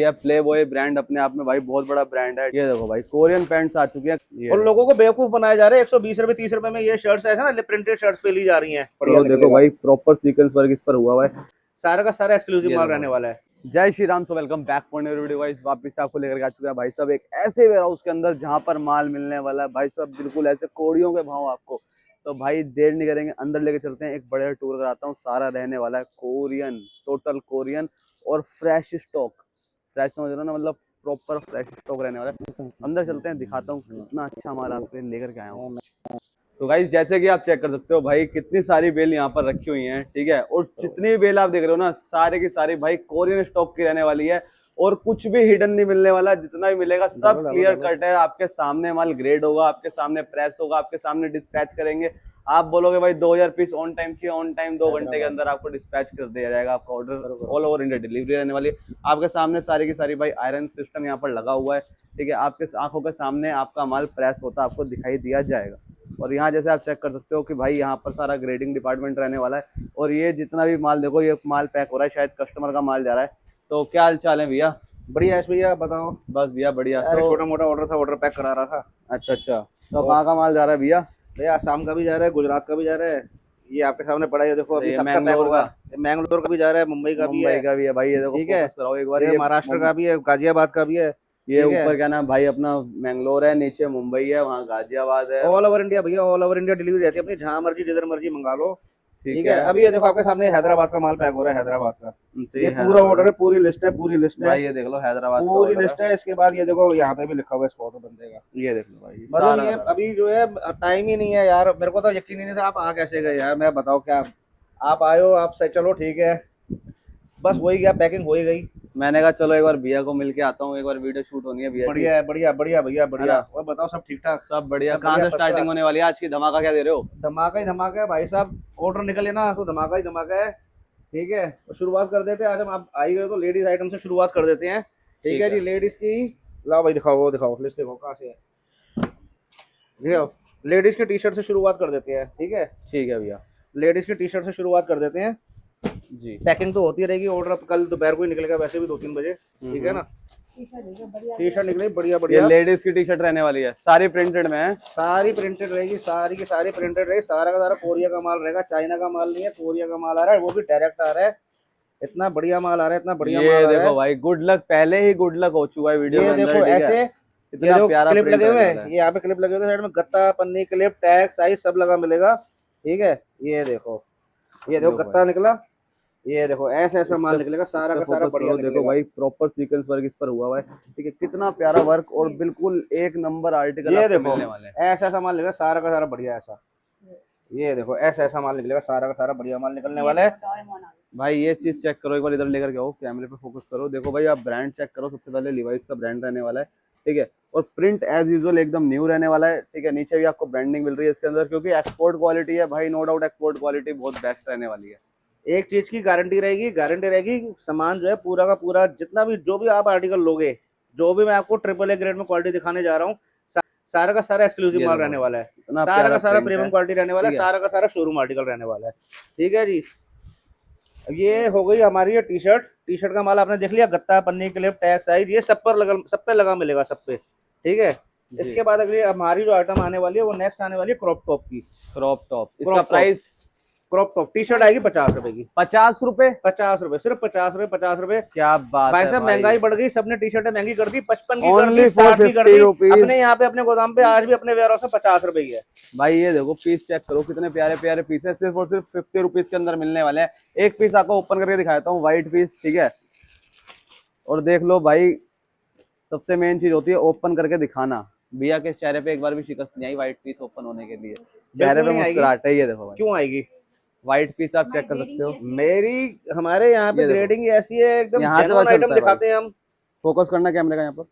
है play boy brand अपने आप में भाई बहुत बड़ा ब्रांड है। ये देखो भाई कोरियन पैंट्स आ चुकी हैं और लोगों को बेवकूफ बनाया जा रहा है। 120 रुपए 30 रुपए में ये शर्ट्स ऐसा ना प्रिंटेड शर्ट्स पे ली जा रही हैं। बढ़िया तो देखो भाई प्रॉपर सीक्वेंस वर्क इस पर हुआ हुआ है। सारा का सारा एक्सक्लूसिव ये माल देखो रहने वाला है। जय Shri Ram. So welcome back for new video guys. वापस से आपको लेकर आ चुका है भाई साहब एक ऐसे वेयर हाउस के अंदर जहां पर माल मिलने वाला है भाई साहब बिल्कुल ऐसे कोड़ियों के भाव आपको। तो भाई देर नहीं करेंगे, अंदर लेके चलते हैं, एक बड़े टूर कराता हूँ। सारा रहने वाला है कोरियन, टोटल कोरियन और फ्रेश स्टॉक। फ्रेश समझ रहे हो ना, मतलब प्रॉपर फ्रेश स्टॉक रहने वाला है। अंदर चलते हैं, दिखाता हूँ कितना अच्छा माल आपके लिए लेकर के आया हूँ। तो गाइस जैसे कि आप चेक कर सकते हो भाई कितनी सारी बेल यहाँ पर रखी हुई हैं, ठीक है। और जितनी भी बेल आप देख रहे हो ना सारे की सारी भाई कोरियन स्टॉक की रहने वाली है और कुछ भी हिडन नहीं मिलने वाला। जितना भी मिलेगा सब क्लियर कट है, आपके सामने माल ग्रेड होगा, आपके सामने प्रेस होगा, आपके सामने डिस्पैच करेंगे। आप बोलोगे भाई 2000 पीस ऑन टाइम चाहिए, ऑन टाइम 2 घंटे के अंदर आपको डिस्पैच कर दिया जाएगा। आपका order all over India delivery रहने वाली है। आपके सामने सारी की सारी भाई आयरन सिस्टम यहाँ पर लगा हुआ है, ठीक है। आपके आंखों के सामने आपका माल प्रेस होता आपको दिखाई दिया जाएगा। और यहाँ जैसे आप चेक कर सकते हो कि भाई यहाँ पर सारा ग्रेडिंग डिपार्टमेंट रहने वाला है। और ये जितना भी माल देखो ये माल पैक हो रहा है, शायद कस्टमर का माल जा रहा है। तो क्या हाल चाल है भैया? बढ़िया है भैया, बताओ। बस भैया बढ़िया। यार तो छोटा मोटा ऑर्डर था, ऑर्डर पैक करा रहा था। अच्छा अच्छा, तो कहाँ का माल जा रहा है भैया? भैया आसाम का भी जा रहा है, गुजरात का भी जा रहा है। ये आपके सामने पड़ा है, देखो अभी ये सबका पैक मैंगलोर होगा। का, मैंगलोर का भी जा रहा है, मुंबई का भी है। मुंबई का भी है भाई। ये देखो ठीक है, फोकस कराओ एक बार। ये महाराष्ट्र का भी है, गाजियाबाद का भी है। ये ठीक है, ऊपर क्या नाम भाई अपना मैंगलोर है, नीचे मुंबई है, वहाँ गाजियाबाद है। ऑल ओवर इंडिया भैया, ऑल ओवर इंडिया डिलीवरी रहती है अपनी, जहाँ मर्जी जिधर मर्जी मंगा लो। ठीक ठीक है। है, अभी ये देखो आपके सामने हैदराबाद का माल पैक हो रहा है, हैदराबाद का। तो ये ये पूरा ऑर्डर हैदराबाद है, पूरी लिस्ट है, पूरी लिस्ट है, भाई, ये देख लो हैदराबाद का पूरी ऑर्डर लिस्ट है। है। इसके बाद ये देखो यहाँ पे भी लिखा हुआ है स्पॉट बंदे का। ये देख लो भाई मतलब सारा ये अभी जो है टाइम ही नहीं है यार। मेरे को तो यकीन ही नहीं था। आप आ कैसे गए यार, मैं बताओ क्या। आप आए हो, आप से चलो ठीक है, बस वही गया, पैकिंग हो ही गई। मैंने कहा चलो एक बार भैया को मिल के आता हूँ, एक बार वीडियो शूट होनी है भैया की। बढ़िया है, बढ़िया बढ़िया भैया, है ना? बढ़िया। और बताओ सब ठीक ठाक? सब बढ़िया। सब कहाँ बढ़िया, से फर्स्ट स्टार्टिंग क्लास। होने वाली है आज की? धमाका क्या दे रहे हो? धमाका ही धमाका है भाई साहब। ऑर्डर निकले ना तो धमाका ही धमाका है। ठीक है, तो शुरुआत कर देते हैं। आज हम आप आई गए तो लेडीज आइटम से शुरुआत कर देते हैं। ठीक है जी, लेडीज की। लाओ भाई दिखाओ, वो दिखाओ लिस्ट, देखो कहाँ से है। देखो लेडीज की टी शर्ट से शुरुआत कर देते हैं। ठीक है, ठीक है भैया लेडीज की टी शर्ट से शुरुआत कर देते हैं जी। पैकिंग तो होती रहेगी। ऑर्डर अब कल दोपहर को ही निकलेगा, वैसे भी 2-3 बजे। ठीक है ना। टी शर्ट निकली बढ़िया ये बढ़िया। लेडीज की टी शर्ट रहने वाली है, सारी प्रिंटेड में है। सारी प्रिंटेड रहेगी, सारी की सारी प्रिंटेड रहेगी। सारा का सारा कोरिया का माल रहेगा, चाइना का माल नहीं है, कोरिया का माल आ रहा है, वो भी डायरेक्ट आ रहा है। इतना बढ़िया माल आ रहा है, इतना बढ़िया माल ये आ रहा देखो है। भाई गुड लक, पहले ही गुड लक हो चुका है वीडियो के ये अंदर, देखो ठीक है। ऐसे, ये इतना जो प्यारा क्लिप प्रिंट लगे हुए रहने वाला हैं, है। ये यहाँ पे क्लिप लगे हुए हैं साइड में, गत्ता पन्नी क्लिप टैग साइज सब लगा मिलेगा। ठीक है, ये देखो, ये देखो गत्ता निकला। ये देखो ऐसा ऐसा माल निकलेगा, सारा का सारा फोकस बढ़िया करो, देखो निकलेगा। भाई प्रॉपर सीक्वेंस वर्क इस पर हुआ हुआ है, ठीक है। कितना प्यारा वर्क और बिल्कुल एक नंबर आर्टिकल ये आपको देखो मिलने वाले हैं। ऐसा ऐसा माल निकलेगा, सारा का सारा बढ़िया ऐसा। ये देखो ऐसा ऐसा माल निकलेगा, सारा का सारा बढ़िया माल निकलने वाला है। भाई ये चीज चेक करो एक बार, इधर लेकर के आओ, कैमरे पे फोकस करो। देखो भाई आप ब्रांड चेक करो। सबसे पहले लिवाइस का ब्रांड रहने वाला है, ठीक है। और प्रिंट एज यूजुअल एकदम न्यू रहने वाला है, ठीक है। नीचे भी आपको ब्रांडिंग मिल रही है इसके अंदर, क्योंकि एक्सपोर्ट क्वालिटी है भाई, नो डाउट एक्सपोर्ट क्वालिटी बहुत बेस्ट रहने वाली है। एक चीज की गारंटी रहेगी, गारंटी रहेगी। सामान जो है पूरा का पूरा, जितना भी जो भी आप आर्टिकल लोगे, जो भी मैं आपको AAA ग्रेड में क्वालिटी दिखाने जा रहा हूँ, सारा का सारा एक्सक्लूसिव ये माल देखो रहने भाई, वाला है। इतना सारा प्यारा का सारा प्रिंट प्रीमियम है, क्वालिटी रहने वाला है, ठीक है। सारा का सारा शोरूम आर्टिकल रहने वाला है। ठीक है जी। ये हो गई हमारी ये टी शर्ट। टी शर्ट का माल आपने देख लिया, गत्ता पन्नी क्लिप टैग साइज, ये सब पे लगा मिलेगा, सब पे। ठीक है, इसके बाद अगली हमारी जो आइटम आने वाली है वो नेक्स्ट आने वाली है क्रॉप टॉप की। क्रॉप टॉप, इसका crop top, price crop top T shirt आएगी 50 रुपए की। 50 रुपए? 50 रुपए, सिर्फ 50 रुपए, 50 रुपए। क्या बात भाई है साहब भाई। महंगाई बढ़ गई, सबने टी शर्टें महंगी कर दी, 55 की कर दी, ओनली फॉर 60 की कर 50 दी। रुपीज अपने यहाँ पे अपने गोदाम पे आज भी अपने वेयर हाउस में 50 रुपए की है। भाई। ये देखो पीस चेक करो, कितने प्यारे प्यारे पीस है, सिर्फ और सिर्फ 50 रुपीज के अंदर मिलने वाले हैं। एक पीस आपको ओपन करके दिखाता हूँ, व्हाइट पीस, ठीक है। और देख लो भाई, सबसे मेन चीज होती है ओपन करके दिखाना। भैया के चेहरे पे एक बार भी शिकस्त नहीं आई व्हाइट पीस ओपन होने के लिए, चेहरे बिल्कुल पे नहीं आएगी। मुस्कुराहट है। ये देखो भाई क्यों आएगी? व्हाइट पीस आप चेक कर सकते हो। मेरी हमारे यहाँ पे ये देखो ग्रेडिंग ऐसी है, एकदम यहाँ से पता जेन्युइन आइटम चलता है भाई। दिखाते हैं हम। फोकस करना कैमरे का यहाँ पर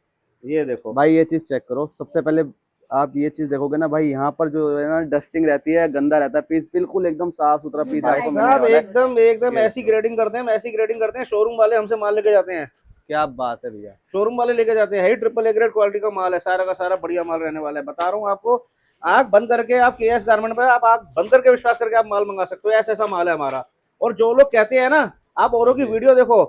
ये देखो भाई, ये चीज चेक करो। सबसे पहले आप ये चीज देखोगे ना भाई, यहाँ पर जो है ना डस्टिंग रहती है, गंदा रहता है पीस, बिल्कुल एकदम साफ सुथरा पीस भाई आपको मिलने साहब, वाला है। एकदम एकदम ये ऐसी ग्रेडिंग करते हैं, ऐसी ग्रेडिंग करते हैं, शोरूम वाले हमसे माल लेके जाते हैं। क्या बात है भैया, शोरूम वाले लेके जाते हैं। AAA ग्रेड क्वालिटी का माल है, सारा का सारा बढ़िया माल रहने वाला है। बता रहा हूँ आपको, आंख बंद करके आप KS गारमेंट पे आप आंख बंद करके विश्वास करके आप माल मंगा सकते हो, ऐसा ऐसा माल है हमारा। और जो लोग कहते हैं ना, आप औरों की वीडियो देखो,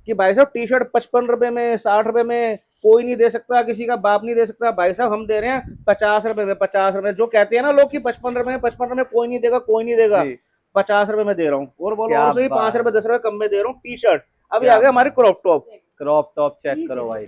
कि भाई साहब टी शर्ट 55 रुपए में, 60 रुपए में कोई नहीं दे सकता, किसी का बाप नहीं दे सकता। भाई साहब हम दे रहे हैं 50 रुपए में, 50 रुपए। जो कहते हैं ना लोग कि 55 रुपए में, 55 रुपए में कोई नहीं देगा, कोई नहीं देगा, जी 50 रुपए में दे रहा हूँ। और बोलो क्या और सही, बात 5 रुपए 10 रुपए कम में दे रहा हूँ टी शर्ट। अभी आ क्या गया हमारी बात। Crop top. Crop top check करो भाई,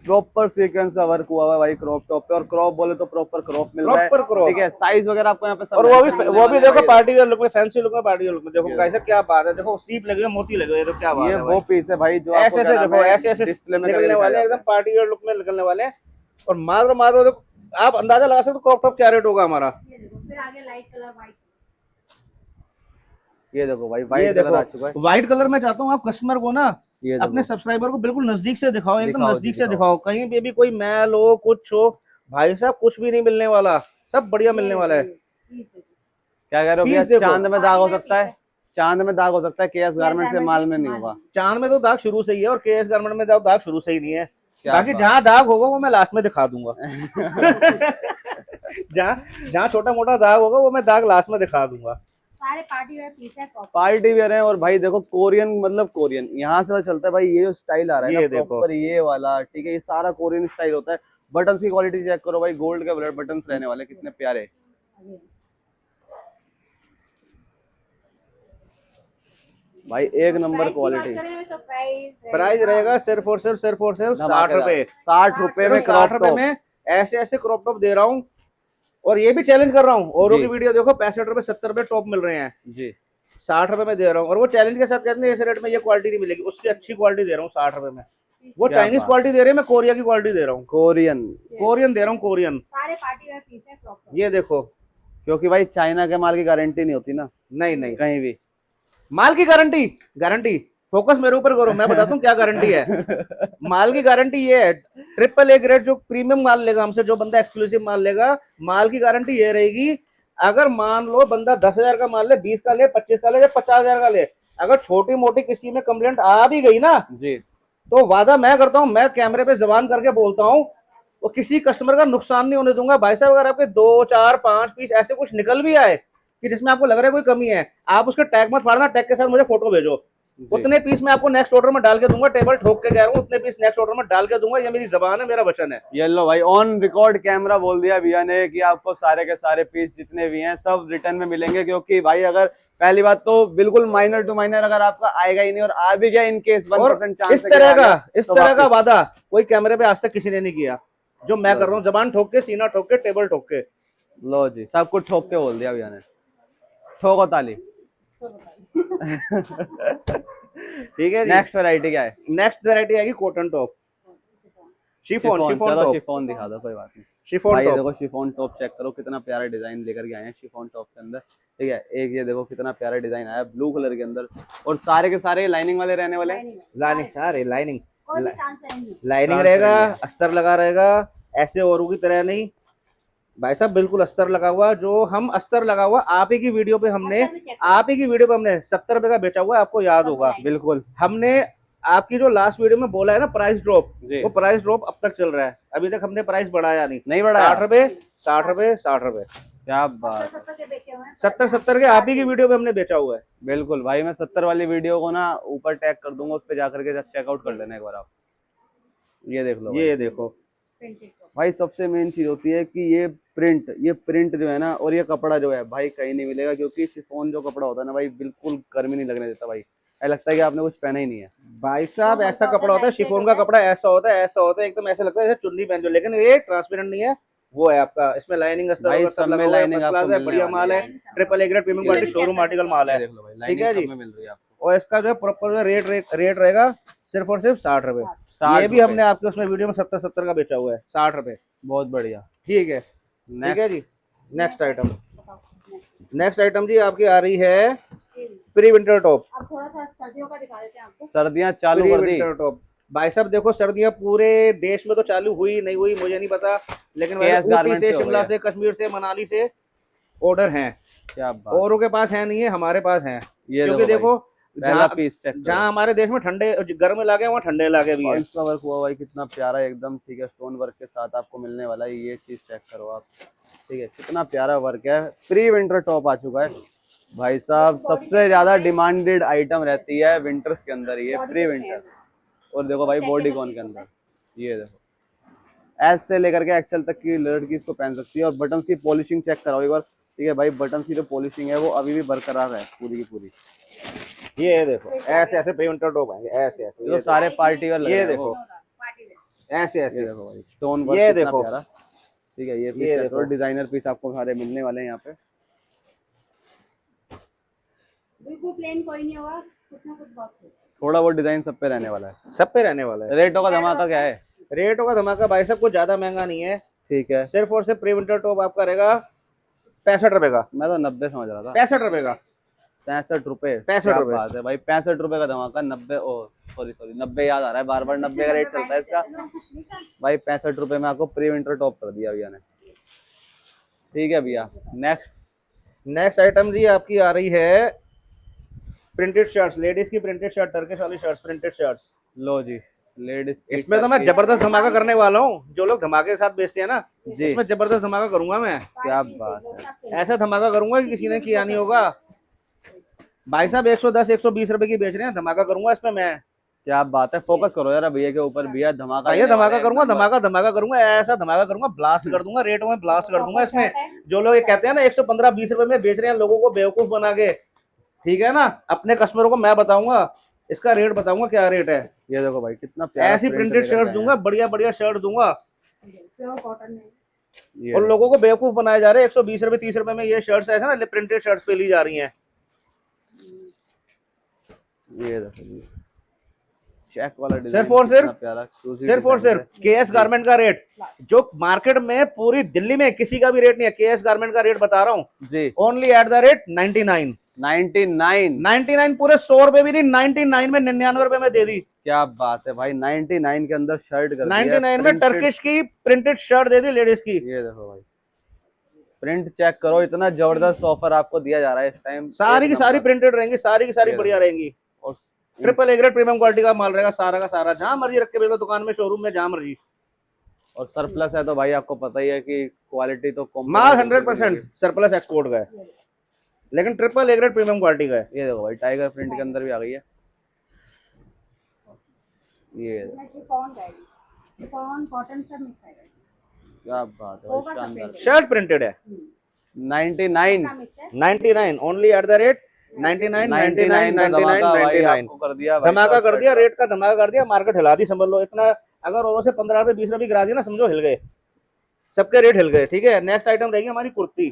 प्रॉपर सीक्वेंस का वर्क हुआ हुआ है भाई क्रॉप टॉप पे। और क्रॉप बोले तो प्रॉपर क्रॉप मिल रहा है, प्रॉपर क्रॉप। ठीक है। साइज वगैरह आपको यहाँ पे सब और mention मिलने वो भी वाले हैं देखो भाई। पार्टी वेयर लुक में, फैंसी लुक में, पार्टी वेयर लुक में। देखो ये कैसे, क्या बात है, देखो सीप लगे हुए, मोती लगे हुए, तो क्या बात ये है वो भाई। पीस है भाई जो ऐसे आपको ऐसे क्या नाम देखो, है ऐसे ऐसे डिस्प्ले में निकलने करके वाले दिखाया हैं, जाता एकदम पार्टी वेयर लुक में निकलने वाले हैं। और मारो मारो देखो, आप अंदाजा लगा सकते हो क्रॉप टॉप क्या रेट होगा हमारा। फिर आगे लाइट कलर व्हाइट। है। ये देखो भाई ये व्हाइट कलर देखो आ चुका है। व्हाइट कलर में चाहता हूँ आप कस्टमर को ना, ये अपने देखो सब्सक्राइबर को बिल्कुल नजदीक से दिखाओ, एकदम दिखाओ जी नजदीक से दिखाओ। दिखाओ, कहीं पे भी कोई मैल हो कुछ हो, भाई साहब कुछ भी नहीं मिलने वाला, सब बढ़िया मिलने वाला है। क्या कह रहे हो पीस भैया, देखो, चांद में दाग हो सकता है, चांद में दाग हो सकता है, केएस गारमेंट से माल में नहीं होगा। चांद में तो दाग शुरू से ही है, और केएस गारमेंट में दाग शुरू से ही नहीं है। क्या बाकी बात। जहाँ दाग होगा वो मैं लास्ट में दिखा दूंगा। जहाँ जहाँ छोटा मोटा दाग होगा वो मैं दाग लास्ट में दिखा दूंगा। सारे पार्टी वेयर पीस है प्रॉपर। पार्टी वेयर है। और भाई देखो कोरियन, मतलब कोरियन यहाँ से पता चलता है भाई, ये जो स्टाइल आ रहा है ये ना देखो। प्रॉपर ये वाला, ठीक है, ये सारा कोरियन स्टाइल होता है। बटन्स की क्वालिटी चेक करो भाई, गोल्ड के बटन्स रहने वाले, कितने प्यारे। भाई एक नंबर क्वालिटी। तो प्राइस प्राइस रहेगा सिर्फ और सिर्फ 60 रुपए। 60 रुपए में सिर्फ क्रॉप 60 रुपए टॉप। में ऐसे ऐसे क्रॉप टॉप दे रहा हूँ। और ये भी चैलेंज कर रहा हूँ, औरों जी। की वीडियो देखो 65 रुपए 70 रुपए टॉप मिल रहे हैं, जी 60 रुपए में दे रहा हूँ। और वो चैलेंज के साथ कहते हैं इस रेट में ये क्वालिटी नहीं मिलेगी, उससे अच्छी क्वालिटी दे रहा हूँ 60 रुपए में। वो क्या चाइनीज बात। क्वालिटी दे रहे हैं, मैं कोरिया की क्वालिटी दे रहा हूँ, कोरियन, कोरियन दे रहा हूँ, कोरियन। सारे पार्टी वेयर पीस है प्रॉपर। ये देखो, क्योंकि भाई चाइना के माल की गारंटी नहीं होती ना नहीं नहीं, कहीं भी। माल की गारंटी, गारंटी फोकस मेरे ऊपर करो, मैं बताता हूँ क्या गारंटी है। माल की गारंटी ये है, ट्रिपल ए ग्रेड जो प्रीमियम माल लेगा हमसे, जो बंदा एक्सक्लूसिव माल लेगा, माल की गारंटी ये रहेगी। अगर मान लो बंदा 10,000 का माल ले, 20 का ले, 25 का ले या 50,000 का ले, अगर छोटी मोटी किसी में कंप्लेंट आ भी गई ना, जी तो वादा मैं करता हूं, मैं कैमरे पे जबान करके बोलता हूं, वो किसी कस्टमर का नुकसान नहीं होने दूंगा। भाई साहब अगर आपके 2 4 5 पीस ऐसे कुछ निकल भी आए कि जिसमें आपको लग रहा है कोई कमी है, आप उसके टैग मत फाड़ना, टैग के साथ मुझे फोटो भेजो, उतने पीस मैं आपको नेक्स्ट ऑर्डर में डाल के दूंगा। टेबल ठोक के कह रहा हूँ, उतने पीस नेक्स्ट ऑर्डर में डाल के दूंगा, ये मेरी जबान है, मेरा वचन है। ये लो भाई, ऑन रिकॉर्ड कैमरा बोल दिया भैया ने कि आपको सारे के सारे पीस जितने भी हैं सब रिटर्न में मिलेंगे। क्योंकि भाई अगर पहली बात तो बिल्कुल माइनर टू माइनर अगर आपका आएगा ही नहीं, और आ भी गया इन केस 1% चांस इस तरह का वादा कोई कैमरे पे आज तक किसी ने नहीं किया, जो मैं कर रहा हूँ, जबान ठोक के, सीना ठोक के, टेबल ठोक के। लो जी, सब कुछ ठोक के बोल दिया भैया ने, ठोको ताली। ठीक है जी। नेक्स्ट वैरायटी क्या है? नेक्स्ट वैरायटी आएगी कॉटन टॉप, शिफॉन, शिफॉन चलो टॉप, शिफॉन दिखा दो, कोई बात नहीं। शिफॉन भाई ये टॉप। देखो शिफॉन टॉप चेक करो, कितना प्यारा डिजाइन लेकर के आए हैं शिफॉन टॉप के अंदर, ठीक है। एक ये देखो कितना प्यारा डिजाइन आया ब्लू कलर के अंदर, और सारे के सारे लाइनिंग वाले रहने वाले हैं। लाइनिंग, सारे लाइनिंग, कोई भी ट्रांसपेरेंट नहीं। लाइनिंग रहेगा, अस्तर लगा रहेगा, ऐसे औरों की तरह नहीं भाई साहब, बिल्कुल अस्तर लगा हुआ। जो हम अस्तर लगा हुआ आप ही की वीडियो पे हमने, आप ही की वीडियो पे हमने 70 रुपए का बेचा हुआ है, आपको याद होगा। बिल्कुल हमने आपकी जो लास्ट वीडियो में बोला है ना प्राइस ड्रॉप, जी। वो प्राइस ड्रॉप अब तक चल रहा है, अभी तक हमने प्राइस बढ़ाया नहीं बढ़ाया। 60 रुपए, 60 रुपए, 60 रुपए, क्या बात, 70 के बेचे हुए हैं। 70 के आप ही की वीडियो पे हमने बेचा हुआ है। बिल्कुल भाई। मैं 70 वाली वीडियो को ना ऊपर टैग कर दूंगा, उस पर जाकर के चेकआउट कर लेना एक बार आप। ये देख लो भाई। ये देखो प्रिंटेड टॉप। भाई सबसे मेन चीज होती है कि ये प्रिंट जो है ना, और ये कपड़ा जो है भाई कहीं नहीं मिलेगा। क्योंकि शिफॉन जो कपड़ा होता है ना भाई, बिल्कुल गर्मी नहीं लगने देता भाई, ऐसा लगता है कि आपने कुछ पहना ही नहीं है। भाई साहब ऐसा कपड़ा होता है, शिफॉन का कपड़ा ऐसा होता है, ऐसा होता है, एकदम ऐसा लगता है जैसे चुन्नी पहन जो, लेकिन ये ट्रांसपेरेंट नहीं है, वो है आपका, इसमें लाइनिंग भाई सब में लाइनिंग आपको मिलने बढ़िया माल वाली है, triple A grade premium quality showroom article माल है, देख लो भाई, ठीक है लाइनिंग जी। सब में मिल रही है आपको। और इसका जो है प्रॉपर रेट रहेगा सिर्फ और सिर्फ 60 रुपए। 60 ये भी हमने आपके उसमें वीडियो में 70 का बेचा हुआ है, 60 रुपए। बहुत बढ़िया। ठीक है, ठीक है जी। नेक्स्ट आइटम जी आपकी आ रही है प्री विंटर टॉप। अब थोड़ा सा सर्दियों का दिखा देते हैं आपको। सर्दियां चालू प्री कर दी। विंटर टॉप भाई साहब देखो, सर्दियां पूरे देश में तो चालू हुई नहीं हुई मुझे नहीं पता, लेकिन KS ऊटी गारमेंट से, से हो शिमला गया। से, कश्मीर से, मनाली से ऑर्डर हैं। क्या बात, औरों के पास है नहीं है, हमारे पास है। ये क्योंकि देखो पहला पीस चेक करो। जहाँ हमारे देश में ठंडे गर्म इलाके हैं, वहाँ ठंडे इलाके भी है। इसका वर्क हुआ भाई कितना प्यारा एकदम, ठीक है। स्टोन वर्क के साथ आपको मिलने वाला है, ये चीज चेक करो आप, ठीक है। कितना प्यारा वर्क है। प्री विंटर टॉप आ चुका है भाई साहब। सबसे ज्यादा डिमांडेड आइटम रहती है विंटर्स के अंदर ये प्री विंटर। और देखो भाई बॉडी कॉन के अंदर ये देखो एस से लेकर के एक्सएल तक की लड़की इसको पहन सकती है। और बटन की पॉलिशिंग चेक कराओ एक बार, ठीक है भाई, बटन की जो पॉलिशिंग है वो अभी भी बरकरार है पूरी की पूरी। ये देखो ऐसे ऐसे प्रिंटेड टॉप आएंगे, ऐसे ऐसे, ये तो सारे पार्टी वेयर लग ये रहे हैं देखो। वो। Party wear. ऐसे ये ऐसे, देखो भाई स्टोन वर्क ये कितना देखो। प्यारा, ठीक है। ये ये पीस देखो। डिजाइनर पीस आपको सारे मिलने वाले हैं यहाँ पे। बिल्कुल प्लेन कोई नहीं होगा, कुछ ना कुछ बहुत है। थोड़ा वो डिजाइन सब पे रहने वाला है। सब पे रहने वाला है। रेटों का धमाका क्या है? रेटों का धमाका भाई साहब कुछ ज्यादा महंगा नहीं है, ठीक है, सिर्फ और सिर्फ प्री विंटर टॉप आपका रहेगा 65 रुपए का। मैं तो 90 समझ रहा था। 65 रुपए का। 65 रुपए, 65 क्या रुपए। बात है भाई, 65 रुपए का धमाका। 90, ओ सॉरी सॉरी, 90 याद आ रहा है, बार बार 90 का रेट चलता है इसका भाई। 65 रुपए में आपको प्री विंटर टॉप कर दिया भैया ने, ठीक है भैया। नेक्स्ट आइटम जी आपकी आ रही है प्रिंटेड शर्ट्स, लेडीज की प्रिंटेड शर्ट, टर्किश वाली शर्ट्स, प्रिंटेड शर्ट्स। लो जी लेडीज, इसमें तो मैं जबरदस्त धमाका करने वाला हूँ, जो लोग धमाके के साथ बेचते हैं ना, जी इसमें जबरदस्त धमाका करूंगा मैं। क्या बात है, ऐसा धमाका करूंगा कि किसी ने किया नहीं होगा। भाई साहब 110 120 रुपए की बेच रहे हैं, धमाका करूंगा इसमें मैं। क्या बात है। फोकस करो यार भैया के ऊपर, भैया धमाका भैया देने वाले धमाका हैं करूंगा, एक नंबर। धमाका करूंगा, ऐसा धमाका करूंगा, ब्लास्ट कर दूंगा, रेटों में ब्लास्ट कर दूंगा इसमें। जो लोग ये कहते हैं ना 115-20 रुपए में बेच रहे हैं लोगों को बेवकूफ बना के, ठीक है ना, अपने कस्टमरों को मैं बताऊंगा, इसका रेट बताऊंगा क्या रेट है। ये देखो भाई कितना प्यारा ऐसी print प्रिंटेड लेकर शर्ट के आए दूंगा, बढ़िया बढ़िया शर्ट दूंगा, प्योर कॉटन में। हैं। ये और लोगों को बेवकूफ बनाए जा रहे हैं। 120 रुपए 30 रुपए में ये शर्ट्स ऐसा ना प्रिंटेड शर्ट्स पे ली जा रही हैं। ये देखो जी चेक वाला डिजाइन, सिर्फ और सिर्फ, प्यारा exclusive सिर्फ और design सिर्फ केएस गारमेंट का रेट, जो मार्केट में पूरी दिल्ली में किसी का भी रेट नहीं है, केएस गारमेंट का रेट बता रहा हूँ, है जी। Only at the rate 99। 99 पूरे 100 रुपए भी नहीं, 99 में 99 रुपए में दे दी। क्या बात है भाई, 99 के अंदर शर्ट कर दिया है, 99 में printed। टर्किश की प्रिंटेड शर्ट दे दी लेडीज की। ये देखो भाई प्रिंट चेक करो, इतना जबरदस्त ऑफर आपको दिया जा रहा है इस टाइम। सारी की सारी प्रिंटेड रहेंगी, सारी की सारी ये बढ़िया रहेंगी, और triple A grade premium quality का माल रहेगा सारा का सारा, जहां मर्जी रख के बेच लो, दुकान में, शोरूम में, जहां मर्जी। और सरप्लस है तो भाई आपको पता ही है कि क्वालिटी तो माल 100% सरप्लस एक्सपोर्ट का है, लेकिन triple A grade premium quality का है। ये देखो भाई टाइगर प्रिंट के अंदर भी आ गई है। ये देखो, इसमें शिफॉन रहेगी, शिफॉन कॉटन सब मिक्स आएगा। क्या बात है होगा भाई, सब शानदार। printed। शर्ट प्रिंटेड है 99 इतना मिक्स है। 99 ओनली एट द रेट 99 99 का धमाका 99 भाई 99 आपको कर दिया भाई धमाका साहब कर दिया, शर्ट का। रेट का धमाका कर दिया, मार्केट हिला दी समझ लो। इतना अगर औरों से 15 रुपए 20 रुपए गिरा दिया ना, समझो हिल गए, सबके रेट हिल गए, ठीक है। नेक्स्ट आइटम रहेगी हमारी कुर्ती।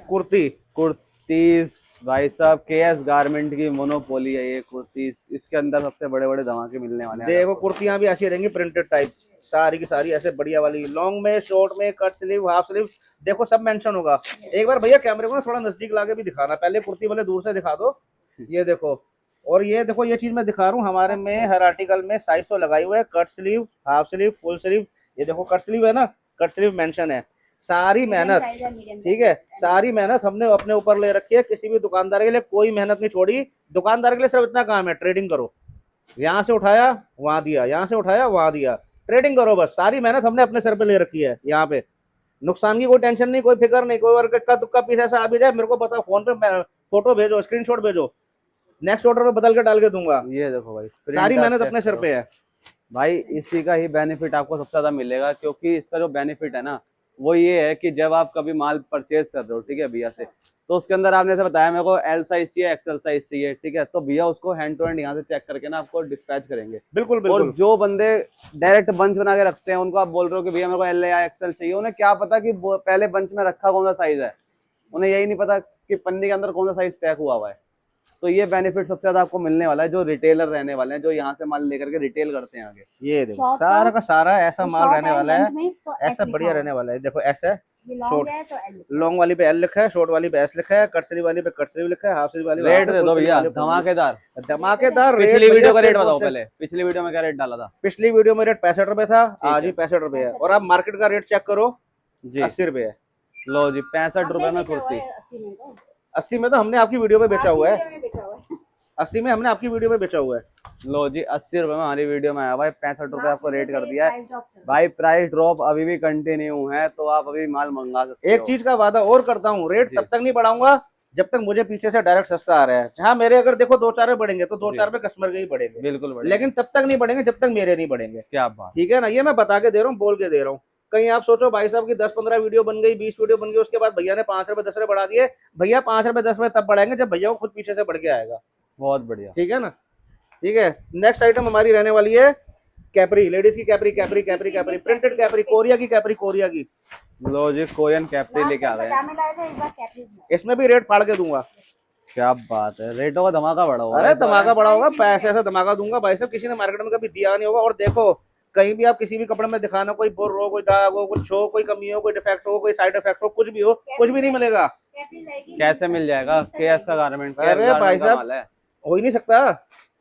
कुर्ती कुर्तीस भाई साहब केएस गारमेंट की मोनोपोली है ये कुर्तीस। इसके अंदर सबसे बड़े बड़े धमाके मिलने वाले हैं देखो, आपको। कुर्तियां भी ऐसी रहेंगी प्रिंटेड टाइप, सारी की सारी ऐसे बढ़िया वाली, लॉन्ग में, शॉर्ट में, कट स्लीव, हाफ स्लीव, देखो सब मेंशन होगा। एक बार भैया कैमरे को ना थोड़ा नजदीक लाके भी दिखाना, पहले कुर्ती वाले दूर से दिखा दो। ये देखो, और ये देखो, ये चीज मैं दिखा रहा हूँ, हमारे में हर आर्टिकल में साइज तो लगाई हुआ है, cut sleeve, half sleeve, full sleeve. ये देखो कट स्लीव है ना, कट स्लीव मेंशन है, सारी मेहनत, ठीक है, सारी मेहनत हमने अपने ऊपर ले रखी है। किसी भी दुकानदार के लिए कोई मेहनत नहीं छोड़ी। दुकानदार के लिए सिर्फ इतना काम है, ट्रेडिंग करो, यहाँ से उठाया वहां दिया, यहाँ से उठाया वहां दिया, ट्रेडिंग करो बस। सारी मेहनत हमने अपने सर पे ले रखी है। यहाँ पे नुकसान की कोई टेंशन नहीं, कोई फिक्र नहीं, कोई वर्क का तुक्का पीस ऐसा आ भी जाए, मेरे को बताओ, फोन पे फोटो भेजो, स्क्रीनशॉट भेजो, नेक्स्ट ऑर्डर में बदल के डाल के दूंगा। ये देखो भाई सारी print मेहनत आप अपने check सर पे करो। है। भाई इसी का ही बेनिफिट आपको सबसे ज्यादा मिलेगा, क्योंकि इसका जो बेनिफिट है ना वो ये है कि जब आप कभी माल परचेज कर रहे हो, ठीक है भैया से, तो उसके अंदर आपने से बताया मेरे को एल साइज चाहिए, एक्सएल साइज चाहिए, ठीक है, तो भैया उसको हैंड टू हैंड यहाँ से चेक करके ना आपको डिस्पैच करेंगे। बिल्कुल और बिल्कुल। जो बंदे डायरेक्ट बंच बना के रखते हैं, उनको आप बोल रहे हो कि भैया मेरे को एल या एक्सएल चाहिए, उन्हें क्या पता कि पहले बंच में रखा कौन सा साइज है, उन्हें यही नहीं पता कि पन्नी के अंदर कौन सा साइज पैक हुआ हुआ है। तो ये बेनिफिट सबसे ज्यादा आपको मिलने वाला है जो रिटेलर रहने वाले हैं, जो यहाँ से माल लेकर के रिटेल करते हैं आगे। ये देखो Short सारा का- का सारा ऐसा माल रहने वाला है, ऐसा ऐसा बढ़िया रहने वाला है। देखो ऐसा है, ये short। लॉन्ग है तो एल। लॉन्ग वाली पे एल लिखा है, शॉर्ट वाली पे एस लिखा है, कट स्लीव वाली पे कट स्लीव लिखा है, हाफ स्लीव वाली पे रेट half दे sleeve, दो full sleeve भैया वाली पे- धमाकेदार। धमाकेदार रेट। पिछली वीडियो का भैया रेट बताओ सिर्फ- पहले, पिछली वीडियो में क्या रेट डाला था? पिछली वीडियो में रेट 65 रुपए था, आज है। भी 65 रुपए है, और आप मार्केट का रेट चेक करो, जी 80 रुपए है। लो जी 65 रुपए में कुर्ती। 80 में तो हमने आपकी वीडियो में बेचा हुआ है, है। 80 में हमने आपकी वीडियो में बेचा हुआ है। लो जी 80 रुपए में हमारी वीडियो में आया भाई, 65 रुपए आपको रेट कर दिया है भाई। प्राइस ड्रॉप अभी भी कंटिन्यू है, तो आप अभी माल मंगा सकते हो। एक चीज का वादा और करता हूँ, रेट जी। तब तक नहीं बढ़ाऊंगा जब तक मुझे पीछे से डायरेक्ट सस्ता आ रहा है। जहाँ मेरे अगर देखो 2-4 रुपए बढ़ेंगे तो जी। 2-4 रुपए कस्टमर के ही बढ़ेंगे, बिल्कुल बढ़िया। लेकिन तब तक नहीं बढ़ेंगे जब तक मेरे नहीं बढ़ेंगे। क्या बात। ठीक है ना, ये मैं बता के दे रहा हूँ, बोल के दे रहा हूँ। कहीं आप सोचो भाई साहब की 10-15 वीडियो बन गई, 20 वीडियो बन गई, उसके बाद भैया ने 5 रुपए 10 रुपए बढ़ा दिए। भैया 5 रुपए 10 रुपए तब बढ़ाएंगे जब भैया को खुद पीछे से बढ़ के आएगा। बहुत बढ़िया। ठीक है ना। ठीक है, नेक्स्ट आइटम हमारी रहने वाली है कैपरी, लेडीज की capri, capri capri capri, printed capri, Korea की कैपरी, कोरिया की। लो जी, कोरियन कैपरी लेके आ गए हैं। पजामे लाए थे, इस बार कैपरीज में। इसमें भी रेट फाड़ के दूंगा। क्या बात है, रेटों का धमाका बढ़ा हुआ है अरे इस बार। धमाका बड़ा होगा, पैसे ऐसा धमाका दूंगा भाई साहब, किसी ने मार्केट में कभी दिया नहीं होगा। और देखो, कहीं भी आप किसी भी कपड़े में दिखाना, कोई बोर हो, कोई दाग हो, कुछ हो, कोई कमी हो, कोई डिफेक्ट हो, कोई साइड इफेक्ट हो, कुछ भी हो, कुछ भी नहीं मिलेगा। कैपरीज आएगी। कैसे मिल जाएगा? केएस का गारमेंट, केएस अरे भाई गारमेंट का साहब, माल है हो ही नहीं सकता।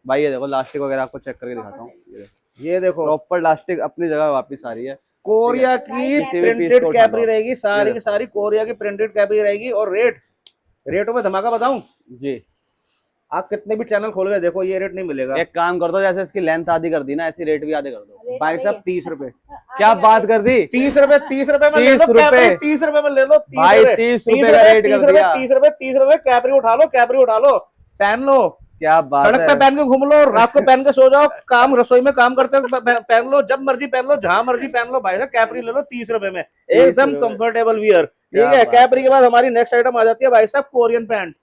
भाई। ये देखो लास्टिक वगैरह आपको चेक करके दिखाता हूँ। ये देखो, प्रॉपर लास्टिक अपनी जगह वापस आ रही है। कोरिया की किसी भी पीस प्रिंटेड को उठा कैपरी लो। रहेगी, सारी ये की देखो। सारी कोरिया की प्रिंटेड कैपरी रहेगी। और रेटों में धमाका बताऊं, जी। आप कितने भी चैनल खोल के देखो, ये रेट नहीं मिलेगा। एक काम कर दो, जैसे इसकी लेंथ आधी कर दी ना, ऐसी रेट भी आधे कर दो। भाई साहब 30 रुपए, क्या बात कर दी। 30 रुपए, 30 रुपए में ले 30 लो रुपए। कैपरी, 30 रुपए में ले लो, 30 भाई रुपए, 30 रुपए का रेट कर दिया। 30 रुपए, 30 रुपए, कैपरी उठा लो, कैपरी उठा लो, पहन लो, क्या बात सड़क है। पे पहन के घूम लो, रात को पहन के सो जाओ, काम रसोई में काम करते हो पहन लो, जब मर्जी पहन लो, जहां मर्जी पहन लो। भाई साहब कैपरी ले लो 30 रुपए में, एकदम रुपए। Comfortable wear. ठीक क्या है, बात कैपरी के बाद हमारी नेक्स्ट आइटम आ जाती है भाई साहब कोरियन पैंट।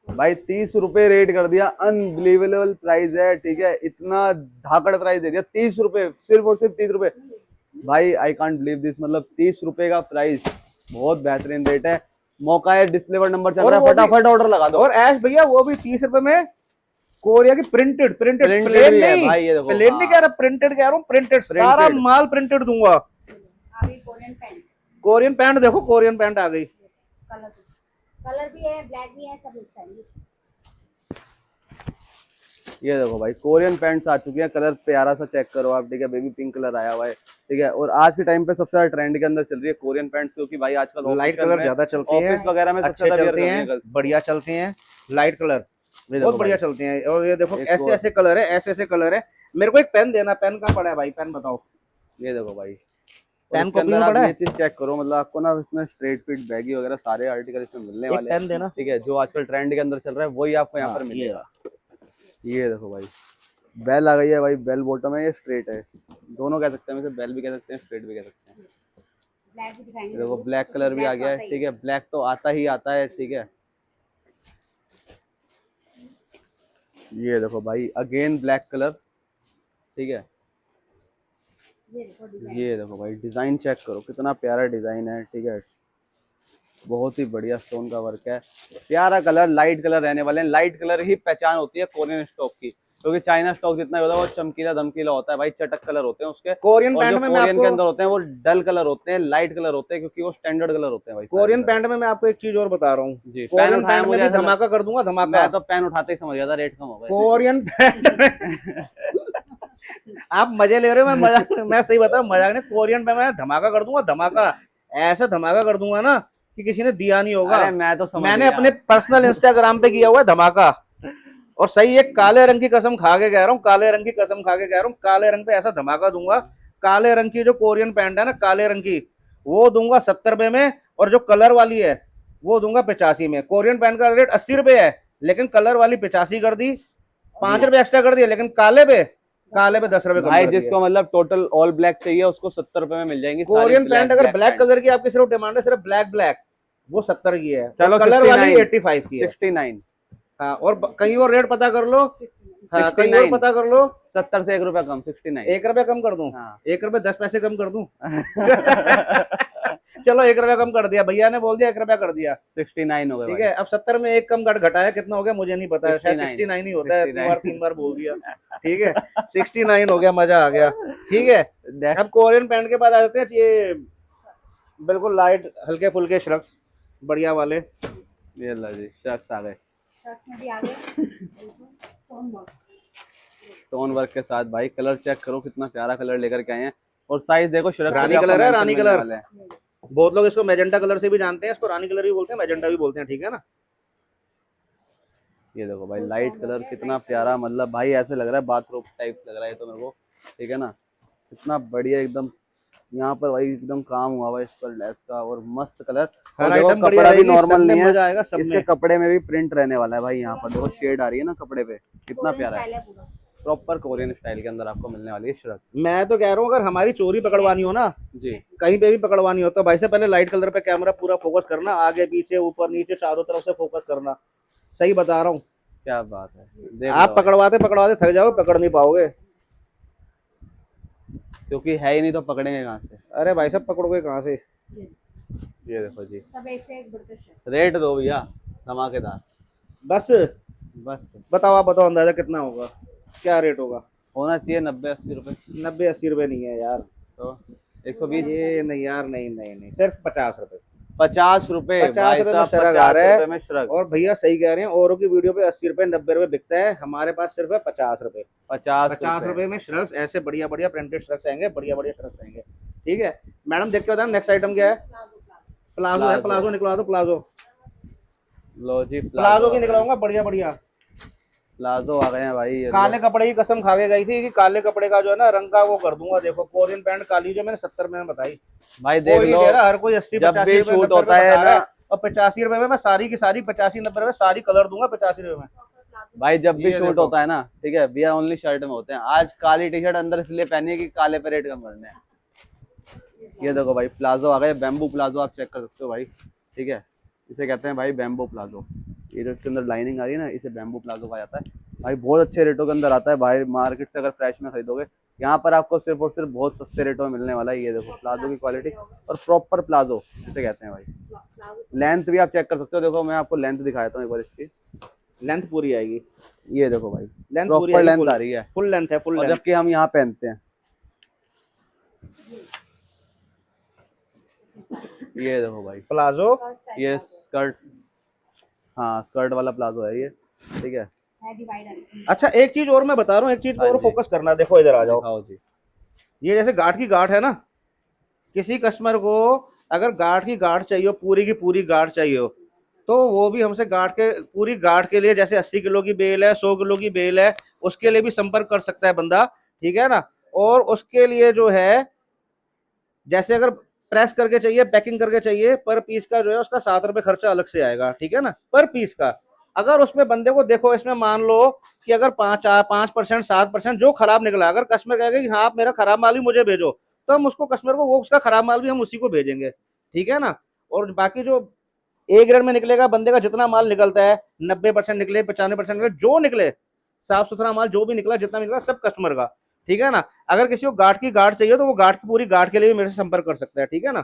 भाई 30 रुपए रेट कर दिया, अनबिलीवेबल प्राइस है। ठीक है, इतना धाकड़ प्राइस दे दिया, 30 रुपए, सिर्फ और सिर्फ 30 रुपए। भाई आई कांट बिलीव दिस, मतलब 30 रुपए का प्राइस, बहुत बेहतरीन रेट है। मौका है, डिस्प्ले पर नंबर चल और रहा है, वो भी- फटाफट ऑर्डर लगा दो। और ऐश भैया वो भी 30 रुपए में, कोरिया की प्रिंटेड, प्रिंटेड Printed प्लेन भी है नहीं, भाई, ये देखो। प्लेन नहीं हाँ। कह रहा, प्रिंटेड कह रहा हूँ, प्रिंटेड, सारा Printed। माल प्रिंटेड दूंगा। अभी कोरियन पैंट, कोरियन पैंट देखो, कोरियन पैंट आ गई। कलर भी है, ब्लैक भी है, सब मिक्स है। ये देखो भाई, कोरियन पैंट्स आ चुकी हैं। कलर प्यारा सा चेक करो आप। ठीक है, बेबी पिंक कलर आया हुआ है। ठीक है, और आज के टाइम पे सबसे ज्यादा ट्रेंड के अंदर चल रही है कोरियन पैंट्स, क्योंकि भाई आजकल लाइट कलर ज्यादा चलते हैं, ऑफिस वगैरह में सबसे अच्छे ज्यादा wear चलते कर रही हैं, girls। बढ़िया चलते हैं, लाइट कलर ये देखो बहुत बढ़िया भाई, चलते हैं। और ये देखो एक ऐसे और। ऐसे कलर है, ऐसे ऐसे कलर है। मेरे को एक पेन देना, पेन कहाँ पड़ा है भाई, पेन बताओ। ये देखो भाई, और पेन इसके कॉपी अंदर में आप पड़ा है, ये चीज चेक करो, मतलब आपको ना इसमें स्ट्रेट फिट बैगी वगैरह सारे आर्टिकल इसमें मिलने एक वाले हैं। पेन देना। ठीक है, जो आजकल ट्रेंड के अंदर चल रहा है वही आपको यहाँ पर हाँ, मिलेगा। ये देखो भाई, बेल आ गई है भाई, बेल बॉटम है, ये स्ट्रेट है, दोनों कह सकते हैं, वैसे बेल भी कह सकते हैं, स्ट्रेट भी कह सकते हैं। ब्लैक भी दिखाएंगे। देखो ब्लैक कलर भी आ गया है। ठीक है, ब्लैक तो आता ही आता है। ठीक है, ये देखो भाई, अगेन ब्लैक कलर। ठीक है, ये देखो भाई, डिजाइन चेक करो, कितना प्यारा डिजाइन है। ठीक है, बहुत ही बढ़िया स्टोन का वर्क है, प्यारा कलर, लाइट कलर रहने वाले हैं। लाइट कलर ही पहचान होती है कोरियन स्टॉक की, क्योंकि चाइना स्टॉक जितना होता है वो चमकीला धमकीला होता है भाई, चटक कलर होते हैं उसके। कोरियन और पैंट जो में मैं कोरियन के आपको, अंदर होते हैं वो डल कलर होते हैं, लाइट कलर होते हैं, क्योंकि वो स्टैंडर्ड कलर होते हैं भाई। कोरियन पैंट में मैं आपको एक चीज और बता रहा हूँ, जी, पेन कोरियन उठाया पैंट में मुझे भी धमाका कर दूंगा, धमाका। मैं तो पेन उठाते ही समझ गया था रेट कम हो गया। कोरियन पैंट में आप मजे ले रहे हो, मैं मजाक, मैं सही बता रहा हूँ, मजाक नहीं। कोरियन पैंट में धमाका कर दूंगा, धमाका, ऐसा धमाका कर दूंगा ना कि किसी ने दिया नहीं होगा। अरे मैं तो समझ मैंने गया। अपने पर्सनल इंस्टाग्राम पे किया हुआ है धमाका, और सही एक काले रंग की कसम खा के कह रहा हूँ, काले रंग की कसम खा के कह रहा हूँ, काले रंग पे ऐसा धमाका दूंगा। काले रंग की जो कोरियन पैंट है ना, काले रंग की, वो दूंगा 70 रुपए में, और जो कलर वाली है वो दूंगा 85 में। कोरियन पैंट का रेट 80 रुपए है, लेकिन कलर वाली 85 कर दी, 5 रुपए एक्स्ट्रा कर दिए, लेकिन काले पे 10 रुपए कम भाई कर दिए। जिसको मतलब टोटल ऑल ब्लैक चाहिए उसको 70 रुपए में मिल जाएंगी कोरियन पैंट अगर ब्लैक पैंट। कलर की आपकी सिर्फ डिमांड है, सिर्फ ब्लैक ब्लैक, वो 70 की है, चलो, कलर वाली 69 85 की है। 69 हाँ, और कहीं और रेट पता कर लो, हाँ, कहीं और 69 पता कर लो, 70 से 1 रुपया कम, 69। 1 रुपया कम कर दूं, हाँ। 1 रुपये 10 पैसे कम कर दूं। चलो 1 रुपया कम कर दिया, भैया ने बोल दिया 1 रुपया कर दिया। 69 हो गए ठीक भाई। है, अब 70 में एक कम घटाया, कितना हो गया मुझे नहीं पता है, शायद 69 ही होता है, इतनी बार 3 बार बोल दिया। ठीक है, 69 हो गया, मजा आ गया। ठीक है, अब कोरियन पैंट के बाद आ जाते हैं ये बिल्कुल लाइट हल्के फुल्के श्रग्स बढ़िया वाले। ये लो जी, शर्ट्स आ गए शर्ट्स में भी आ गए स्टोन वर्क। स्टोन वर्क के साथ। भाई कलर चेक करो, कितना प्यारा कलर लेकर के आए हैं, और साइज देखो, शर्ट रानी कलर है, रानी कलर। बहुत लोग इसको मैजेंटा कलर से भी जानते हैं, इसको रानी कलर भी बोलते हैं, मैजेंटा भी बोलते हैं। ठीक है ना, ये देखो भाई, लाइट कलर कितना प्यारा, मतलब भाई ऐसे लग रहा है बाथरूम टाइप लग रहा है ये तो मेरे को। ठीक है ना, कितना बढ़िया एकदम यहाँ पर भाई एकदम काम हुआ हुआ है इस पर लेस का, और मस्त कलर। हर और देखो आइटम बढ़िया कपड़ा भी रहेगी, सब नॉर्मल में नहीं है, मजा आएगा सब इसके में। कपड़े में भी प्रिंट रहने वाला है भाई। यहाँ पर देखो शेड आ रही है ना कपड़े पे, कितना कोरियन प्यारा है। स्टाइल है पूरा। प्रॉपर कोरियन स्टाइल के अंदर आपको मिलने वाली है श्रग। मैं तो कह रहा हूँ अगर हमारी चोरी पकड़वानी हो ना, जी कहीं पे भी पकड़वानी हो, तो भाई से पहले लाइट कलर पे कैमरा पूरा फोकस करना, आगे पीछे ऊपर नीचे चारों तरफ से फोकस करना। सही बता रहा हूँ, क्या बात है, देख आप लो भाई। पकड़वाते पकड़वाते थक जाओ, पकड़ नहीं पाओगे। क्योंकि है ही नहीं तो पकड़ेंगे कहाँ से। अरे भाई साहब पकड़ोगे कहाँ से। ये देखो जी, सब एक से एक बढ़कर शेड। रेट दो भैया धमाकेदार। बस बस बताओ, आप बताओ अंदाजा कितना होगा, क्या रेट होगा। होना चाहिए 90-80 रुपए। 90-80 रुपए नहीं है यार, तो 120। ये नहीं यार, नहीं नहीं नहीं, सिर्फ 50 रुपए। 50 रुपए 50 भाई रुपए में साहब, श्रग आ 50 रहा है। रुपए में श्रग। और भैया सही कह रहे हैं, औरों की वीडियो पे 80 रुपए 90 रुपए बिकता है, हमारे पास सिर्फ है 50 रुपए। 50 रुपए में श्रग्स, ऐसे बढ़िया बढ़िया प्रिंटेड श्रग्स आएंगे, बढ़िया बढ़िया श्रग्स आएंगे। ठीक है मैडम, देख के बताओ नेक्स्ट आइटम क्या है। प्लाजो है, प्लाजो निकलवा दो, प्लाजो। लो जी प्लाजो की निकलाऊंगा बढ़िया बढ़िया। प्लाजो आ गए हैं भाई। ये काले लो। कपड़े की कसम खा के गई थी कि काले कपड़े का जो है ना रंग का वो कर दूंगा। देखो कोरियन पैंट काली जो मैंने 70 में बताई, भाई देख कोई नहीं लो, दे रहा, हर कोई 80 जब 85 भी रुपए शूट 90 होता रुपए है बता रहा ना, है। और 85 रुपए में मैं सारी की सारी 85-90 रुपए सारी कलर दूंगा 85 रुपए में। भाई जब भी ये शूट देखो। होता है ना, ठीक है भैया ओनली शर्ट में होते हैं। आज काली टी शर्ट अंदर इसलिए पहनी है कि काले पे रेट कम करने हैं। ये देखो भाई प्लाजो आ गए, बैम्बू प्लाजो, आप चेक कर सकते हो भाई। ठीक है, इसे कहते हैं भाई बैम्बो प्लाजो। ये जो इसके अंदर लाइनिंग आ रही है ना, इसे बैम्बू प्लाजो कहा जाता है भाई। बहुत अच्छे रेटों के अंदर आता है भाई, मार्केट से अगर फ्रेश में खरीदोगे, यहाँ पर आपको सिर्फ और सिर्फ बहुत सस्ते रेटों में मिलने वाला है। ये देखो प्लाजो की क्वालिटी, और प्रॉपर प्लाजो इसे कहते हैं भाई। लेंथ भी आप चेक कर सकते हो, देखो मैं आपको लेंथ दिखाता हूँ एक बार इसकी। लेंथ पूरी आएगी, ये देखो भाई लेंथ पूरी प्रॉपर आएगी, लेंथ आ रही है, फुल लेंथ है, फुल और लेंथ। जबकि हम यहाँ पहनते हैं। ये देखो भाई प्लाजो। ये स्कर्ट, हाँ स्कर्ट वाला प्लाजो है ये। ठीक है, अच्छा एक चीज और मैं बता रहा हूँ, एक चीज पे हाँ और जी। फोकस करना। देखो इधर आ जाओ, दिखाओ जी। ये जैसे गाठ की गाठ है ना, किसी कस्टमर को अगर गाठ की गाठ चाहिए हो, पूरी की पूरी गाठ चाहिए हो, तो वो भी हमसे गाठ के पूरी गाठ के लिए, जैसे 80 किलो की बेल है, 100 किलो की बेल है, उसके लिए भी संपर्क कर सकता है बंदा। ठीक है ना। और उसके लिए जो है, जैसे अगर प्रेस करके चाहिए, पैकिंग करके चाहिए, पर पीस का जो है उसका 7 रुपए खर्चा अलग से आएगा। ठीक है ना, पर पीस का। अगर उसमें बंदे को देखो, इसमें मान लो कि अगर 5% 7% जो खराब निकला, अगर कस्टमर कहेगा कि हाँ आप मेरा खराब माल ही मुझे भेजो, तो हम उसको कस्टमर को वो उसका खराब माल भी हम उसी को भेजेंगे। ठीक है ना। और बाकी जो ए ग्रेड में निकलेगा, बंदे का जितना माल निकलता है, 90% निकले, 95% निकले, जो निकले साफ सुथरा माल जो भी निकला, जितना भी निकला, सब कस्टमर का। ठीक है ना। अगर किसी को गार्ड की गार्ड चाहिए, तो वो गार्ड की पूरी गार्ड के लिए भी मेरे से संपर्क कर सकता है। ठीक है ना।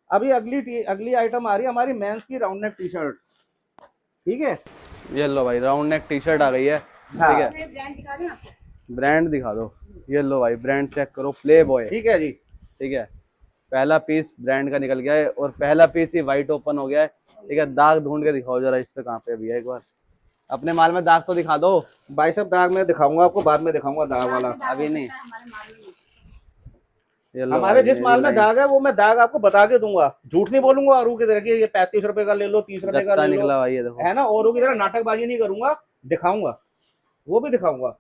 अभी अगली आइटम आ रही है हमारी मेंस की राउंड नेक टी शर्ट। ठीक है, ये लो भाई राउंड नेक टी शर्ट आ गई है। हाँ। ठीक है, ब्रांड दिखा दें आपको। ब्रांड दिखा दो। ये लो भाई ब्रांड चेक करो, प्ले बॉय। ठीक है जी। ठीक है, पहला पीस ब्रांड का निकल गया है, और पहला पीस ही वाइट ओपन हो गया है। ठीक है, दाग ढूंढ के दिखाओ जरा इस पे कहाँ पे भैया, एक बार अपने माल में दाग तो दिखा दो। भाई साहब दाग मैं दिखाऊंगा आपको, बाद में दिखाऊंगा दाग वाला। अभी नहीं। हमारे मालूम नहीं। ये लो हमारे भाई, जिस मेरी माल में लाइन। दाग है वो मैं दाग आपको बता के दूंगा, झूठ नहीं बोलूंगा। और की तरह की ये 35 रुपए का ले लो, 30 रुपए का गत्ता ले लो, निकला भाई, ये देखो। है ना। और की तरह नाटकबाजी नहीं करूंगा, दिखाऊंगा, वो भी दिखाऊंगा।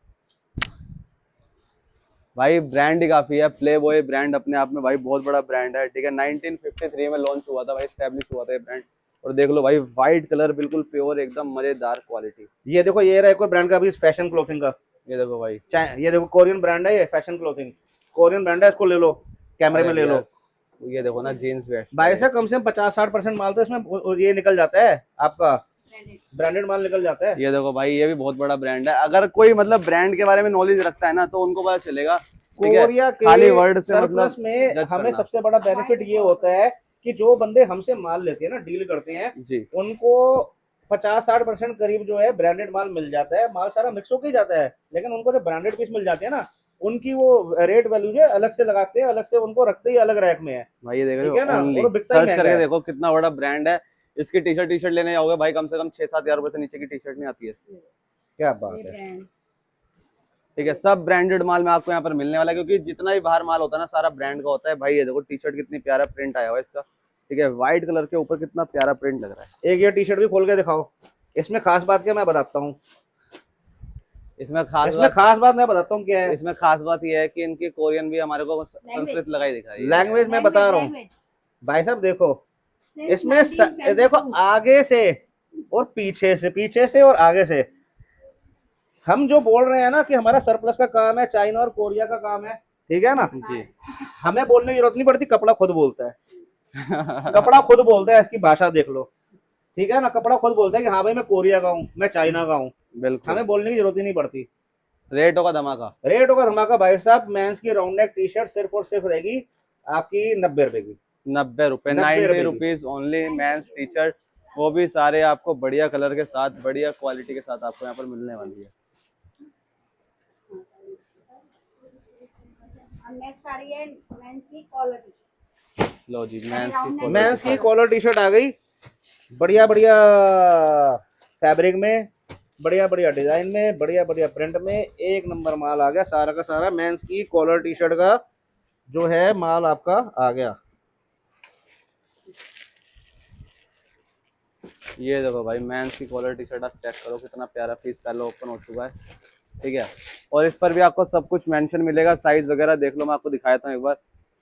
भाई ब्रांड ही काफी है, प्ले बॉय ब्रांड अपने आप में भाई बहुत बड़ा ब्रांड है। ठीक है, 1953 में लॉन्च हुआ था भाई, स्टैब्लिश हुआ था ये ब्रांड। और देख लो भाई व्हाइट कलर, बिल्कुल प्योर, एकदम मजेदार क्वालिटी। ये देखो, ये रहा एक और ब्रांड का भी, फैशन क्लोथिंग का। ये देखो भाई, ये देखो कोरियन ब्रांड है, ये फैशन क्लोथिंग कोरियन ब्रांड है, इसको ले लो, कैमरे में ले लो। ये देखो ना जीन्स वेस्ट। भाई से कम 50-60% माल तो इसमें ये निकल जाता है आपका, ब्रांडेड। ब्रांडेड माल निकल जाता है। ये देखो भाई, ये भी बहुत बड़ा ब्रांड है। अगर कोई मतलब ब्रांड के बारे में नॉलेज रखता है ना, तो उनको पता चलेगा। ठीक है, कोरिया के खाली वर्ड से सरप्लस मतलब में जज हमें करना। सबसे बड़ा बेनिफिट ये होता है कि जो बंदे हमसे माल लेते हैं ना, डील करते हैं, जी उनको 50-60% करीब जो है ब्रांडेड माल मिल जाता है। माल सारा मिक्स होकर ही जाता है, लेकिन उनको जो ब्रांडेड पीस मिल जाते हैं ना, उनकी वो रेट वैल्यू जो है अलग से लगाते हैं, अलग से उनको रखते ही अलग रैक में है। भाई, ये देख रहे ठीक है हो ना, ओनली, और बिकता ही सर्च महंगा करके है। देखो कितना बड़ा ब्रांड है। इसकी टी शर्ट लेने जाओगे भाई, कम से कम 6-7 हजार रुपए से नीचे की टी शर्ट नहीं आती है इसकी। क्या बात ये है। ब्रांड। ठीक है, सब ब्रांडेड माल में आपको यहाँ पर मिलने वाला है, क्योंकि जितना भी बाहर माल होता है ना, सारा ब्रांड का होता है भाई। ये देखो टी शर्ट कितनी प्यारा प्रिंट आया हुआ है इसका। ठीक है, व्हाइट कलर के ऊपर कितना प्यारा प्रिंट लग रहा है। एक ये टी शर्ट भी खोल के दिखाओ, इसमें खास बात क्या मैं बताता हूँ। इसमें खास इसमें बात खास बात मैं बताता हूँ क्या है। इसमें खास बात यह है कि इनकी कोरियन भी हमारे को संस्कृत लगाई दिखा रही है। लैंग्वेज मैं बता रहा हूँ Language. भाई साहब, देखो Since इसमें देखो 1922. आगे से और पीछे से और आगे से हम जो बोल रहे हैं ना कि हमारा सरप्लस का काम है, चाइना और कोरिया का काम है, ठीक है ना। जी। हमें बोलने की जरूरत नहीं पड़ती, कपड़ा खुद बोलता है। कपड़ा खुद बोलता है, इसकी भाषा देख लो, ठीक है ना। कपड़ा खुद बोलता है कि हाँ भाई मैं कोरिया का हूँ, मैं चाइना का हूँ। बिल्कुल। हमें बोलने की जरूरत ही नहीं पड़ती। रेट होगा धमाका। रेट होगा धमाका भाई साहब। मेंस की राउंड नेक टी शर्ट सिर्फ और सिर्फ रहेगी आपकी 90 रुपए की। 90 रुपए, 90 90 रुपए की। Rupees only mains T shirt, वो भी सारे आपको बढ़िया कलर के साथ, बढ़िया क्वालिटी के साथ आपको यहाँ पर मिलने वाली है। और नेक्स्ट आ रही है मेंस की कॉलर टी लो जी, मेंस मेंस की कॉलर टी शर्ट आ गई, बढ़िया बढ़िया फैब्रिक में, बढ़िया बढ़िया डिजाइन में, बढ़िया बढ़िया प्रिंट में, एक नंबर माल आ गया सारा का सारा। मेंस की कॉलर टी शर्ट का जो है माल आपका आ गया। ये देखो भाई, मेंस की कॉलर टी शर्ट आप चेक करो, कितना प्यारा पीस पहले ओपन हो चुका है, ठीक है। और इस पर भी आपको सब कुछ मेंशन मिलेगा, साइज वगैरह देख लो, मैं आपको दिखाता हूँ एक बार।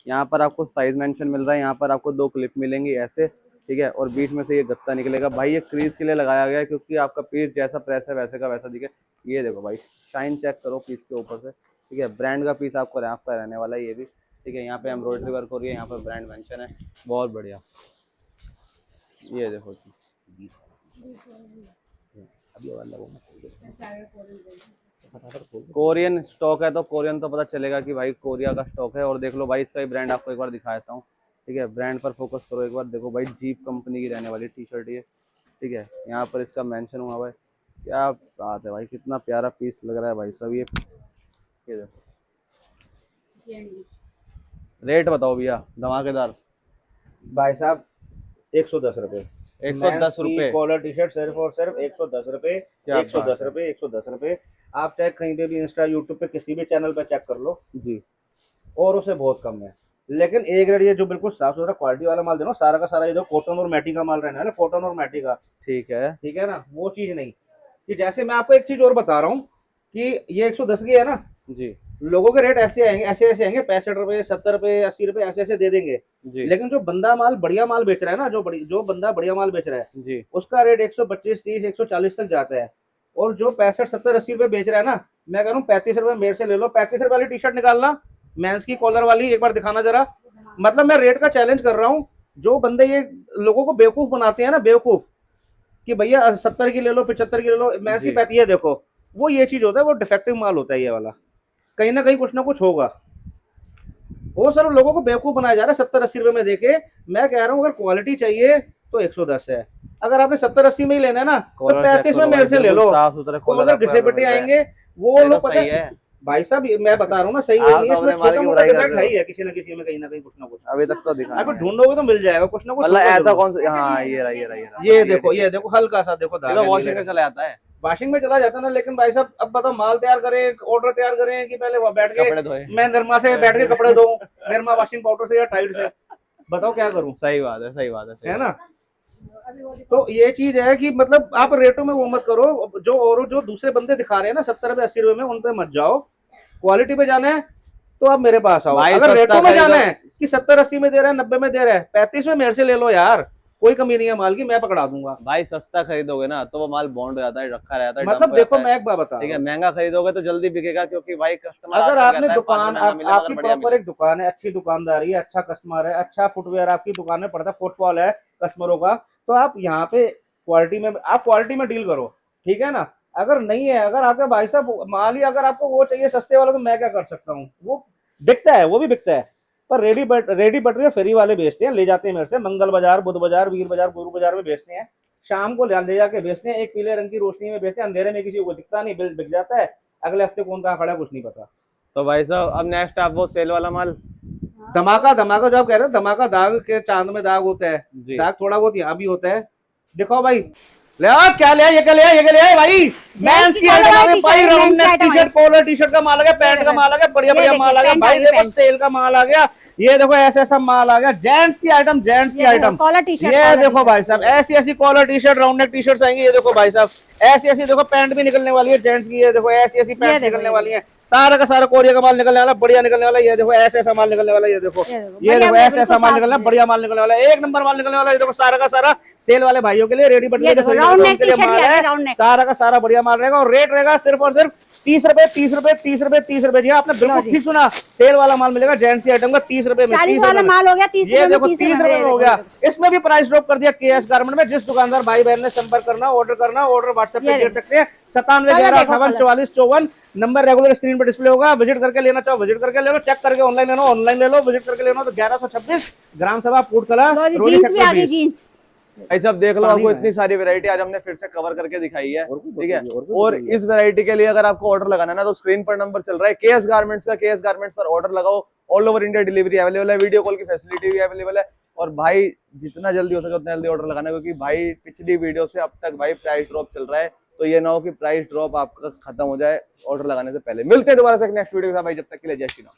यहाँ पर आपको साइज मेंशन मिल रहा है, यहाँ पर आपको 2 क्लिप मिलेंगी ऐसे, ठीक है। और बीच में से ये गत्ता निकलेगा भाई, ये क्रीज के लिए लगाया गया है, क्योंकि आपका पीस जैसा प्रेस है वैसे का वैसा दिखे। ये देखो भाई, शाइन चेक करो पीस के ऊपर से, ठीक है। ब्रांड का पीस आपको आपका रहने वाला है ये भी, ठीक है। यहाँ पे एम्ब्रॉयडरी वर्क हो रही है, यहाँ पर ब्रांड मेंशन है, बहुत बढ़िया। ये देखो जी, कोरियन स्टॉक है तो कोरियन तो पता चलेगा कि भाई कोरिया का स्टॉक है। और देख लो भाई, इसका ही ब्रांड आपको एक बार दिखा देता हूँ, ठीक है। ब्रांड पर फोकस करो एक बार, देखो भाई, जीप कंपनी की रहने वाली टी शर्ट ये, ठीक है। यहाँ पर इसका मेंशन हुआ हुआ है, क्या बात है भाई, कितना प्यारा पीस लग रहा है भाई सब। ये देखो, रेट बताओ भैया धमाकेदार। भाई साहब 110 रुपए, 110 रुपए कॉलर टी शर्ट सिर्फ और सिर्फ 110 रुपए। क्या 110 बात है। रुपए, 110 रुपए। आप चाहे कहीं पे भी इंस्टा यूट्यूब पे किसी भी चैनल पे चेक कर लो, जी। और उसे बहुत कम है। लेकिन एक रेट ये जो बिल्कुल साफ सुथरा क्वालिटी वाला माल देना, सारा का सारा ये जो कॉटन और मैटी का माल रहना है ना, कॉटन और मैटी का, ठीक है ठीक है ना। वो चीज नहीं कि जैसे मैं आपको एक चीज और बता रहा हूँ कि ये 110 की है ना, जी लोगों के रेट ऐसे आएंगे, ऐसे आएंगे, 65 रुपए, 70 रुपए, 80 रुपए, ऐसे दे देंगे। जी लेकिन जो बंदा माल बढ़िया माल बेच रहा है ना, जो बंदा बढ़िया माल बेच रहा है, जी उसका रेट 125, 30, 140 तक जाता है। और जो 65, 70, 80 रुपए बेच रहा है ना, मैं कह रहा हूँ 35 रुपए मेरे से ले लो। 35 रुपए वाली टी शर्ट निकालना, मेंस की कॉलर वाली, एक बार दिखाना जरा। मतलब मैं रेट का चैलेंज कर रहा हूँ। जो बंदे ये लोगों को बेवकूफ बनाते हैं ना, बेवकूफ, कि भैया 70 की ले लो, 75 की ले लो, मेंस की जी। 35 है, देखो वो ये चीज होता है, वो डिफेक्टिव माल होता है ये वाला। कहीं ना कहीं कुछ ना कुछ होगा। वो सर लोगों को बेवकूफ बनाया जा रहा है 70-80 रुपए में देके। मैं कह रहा हूँ अगर क्वालिटी चाहिए तो 110 है। अगर आपने 70-80 में ही लेना है ना, तो कॉलर चेक 35 में करो मेरे भाई, से ले बिल्कुल लो। साफ सुथरा कॉलर कॉलर आपको घिसे यहाँ पे पिटे मिल रहा है। आएंगे, वो ये तो लोग पता सही है। भाई साहब मैं बता रहा हूँ ना, सही है आप नहीं, तो इसमें अपने माल छोटा की मोटा बुराई कर डिफेक्ट रहे है हो। ही है, किसी ना किसी में कहीं ना कहीं कुछ ना कुछ। अभी तक तो दिखा अगर नहीं है। ढूंढोगे तो मिल जाएगा कुछ ना कुछ, मतलब होगा ऐसा जरूर। कौन सा, हाँ ये रहा, ये रहा, ये रहा। ये देखो, ये देखो हल्का सा देखो ये दाग तो है वॉशिंग नीले में रंग। चला जाता है, वॉशिंग में चला जाता है ना, लेकिन भाई साहब अब बताओ माल तैयार करें, ऑर्डर तैयार करें, कि पहले वहाँ बैठ के कपड़े धोए। मैं निरमा से बैठ के कपड़े धोऊं, निरमा वॉशिंग पाउडर से या टाइड से, बताओ क्या करूं, सही बात है, सही बात है, सही है बात ना। तो ये चीज है कि मतलब आप रेटों में वो मत करो, जो दूसरे बंदे दिखा रहे हैं ना 70 रुपए 80 रुपए में, उन पे मत जाओ। क्वालिटी पे जाना है तो आप मेरे पास आओ। भाई अगर सस्ता रेटों में जाना खरीदो। है कि 70-80 में दे रहा है, 90 में दे रहा है, 35 में मेरे से ले लो यार, कोई कमी नहीं है माल की, मैं पकड़ा दूंगा। भाई सस्ता खरीदोगे ना तो वो माल बॉन्ड हो जाता है, रखा रहता है, मतलब डंप हो देखो जाता है, मैं एक बात बता ठीक रहा है। हूँ, महंगा खरीदोगे तो जल्दी बिकेगा, क्योंकि भाई कस्टमर अगर आजकल आपने कहता है 5 दुकान में महंगा मिले आपकी मगर बढ़िया प्रॉपर मिले। एक दुकान है, अच्छी दुकानदारी है, अच्छा कस्टमर है, अच्छा फुटवेयर आपकी दुकान में पड़ता है, फुटफॉल है कस्टमरों का, तो आप यहाँ पे क्वालिटी में डील करो, ठीक है ना। अगर नहीं है, अगर आपका भाई साहब माल ही अगर आपको वो चाहिए सस्ते वाला, तो मैं क्या कर सकता हूँ, वो बिकता है, वो भी बिकता है। पर रेडी बटरी फेरी वाले बेचते हैं, ले जाते हैं मेरे से, मंगल बाजार, बुध बाजार, वीर बाजार, गुरु बाजार में बेचते हैं, शाम को ले जाके बेचते हैं, एक पीले रंग की रोशनी में बेचते हैं, अंधेरे में किसी को दिखता नहीं, बिल बिक जाता है। अगले हफ्ते कौन कहाँ खड़ा है कुछ नहीं पता। तो भाई साहब अब नेक्स्ट आप वो सेल वाला माल। धमाका धमाका जो आप कह रहे हैं, धमाका दाग के चांद में दाग होता है, जी दाग थोड़ा बहुत यहाँ भी होता है। देखो भाई ले आ, क्या ले आ, ये क्या ले आ, ये क्या ले आ भाई? मेंस की collar आइटम है वाली भाई, t-shirt, राउंड men's नेक का item टी-शर्ट, कॉलर टी-शर्ट का माल आ गया, पैंट का माल आ गया, बढ़िया ये बढ़िया देखिए, माल आ गया पैंट भाई। आ गई, देखो पैंट। सेल का माल आ गया, ये देखो ऐसा ऐसा माल आ गया। जेंट्स की आइटम, जेंट्स की ये देखो, आइटम, collar t-shirt, ये collar देखो t-shirt, भाई साहब, ऐसी ऐसी collar T-shirt, round neck T-shirts आएंगी। ये देखो भाई साहब, ऐसी ऐसी देखो पैंट भी निकलने वाली है जेंट्स की। ये देखो ऐसी ऐसी पैंट देखो, निकलने ये वाली है। सारा का सारा कोरिया का माल निकलने वाला, बढ़िया निकलने वाला। ये देखो ऐसा ऐसा माल निकलने वाला। ये देखो, ये देखो, ये बढ़िया, देखो ऐसा बिल्कुल ऐसा माल साफ निकलना, है। बढ़िया माल निकलने वाला, एक नंबर माल निकलने वाला। ये देखो सारा का सारा सेल वाले भाइयों के लिए, रेडी बटन ये देखो, राउंड नेक टी-शर्ट भी आ गई, राउंड नेक। सारा का सारा बढ़िया माल रहेगा। और रेट रहेगा सिर्फ और सिर्फ 30 रुपए, 30 रुपए, 30 रुपए, 30 रुपए। जी हाँ, आपने बिल्कुल लो जी। ठीक सुना, सेल वाला माल मिलेगा जेंट्स की आइटम का 30 रुपए में। 40 वाला माल हो गया 30 ये रुपए में, देखो 30 रुपए में हो गया। इसमें भी प्राइस ड्रॉप कर दिया केएस गारमेंट में। जिस दुकानदार भाई बहन ने संपर्क करना, ऑर्डर करना, ऑर्डर व्हाट्सएप पे ये दे सकते हैं। 9711584454 नंबर रेगुलर स्क्रीन पर डिस्प्ले होगा। विजिट करके लेना चाहो विजिट करके ले लो, चेक करके ऑनलाइन लेना ऑनलाइन ले लो, विजिट करके लेना तो 1126 ग्राम सभा फूड कला रोली जीन्स भी सेक्टर आ गई, 20। जीन्स। भाई साहब देख लो, पानी आपको में इतनी सारी वैरायटी आज हमने फिर से कवर करके दिखाई है, और कुछ ठीक है। बताइए, और कुछ और बताइए। इस वैरायटी के लिए अगर आपको ऑर्डर लगाना है ना, तो स्क्रीन पर नंबर चल रहा है केएस गारमेंट्स का। केएस गारमेंट्स पर ऑर्डर लगाओ, all over India delivery available है, वीडियो कॉल की फैसिलिटी भी अवेलेबल है। और भाई जितना जल्दी हो सके उतना जल्दी ऑर्डर लगाना, क्योंकि भाई पिछली वीडियो से अब तक भाई प्राइस ड्रॉप चल रहा है। तो ये ना हो कि प्राइस ड्रॉप आपका खत्म हो जाए ऑर्डर लगाने से पहले। मिलते हैं दोबारा से नेक्स्ट वीडियो के साथ भाई, जब तक के लिए जय श्री राम।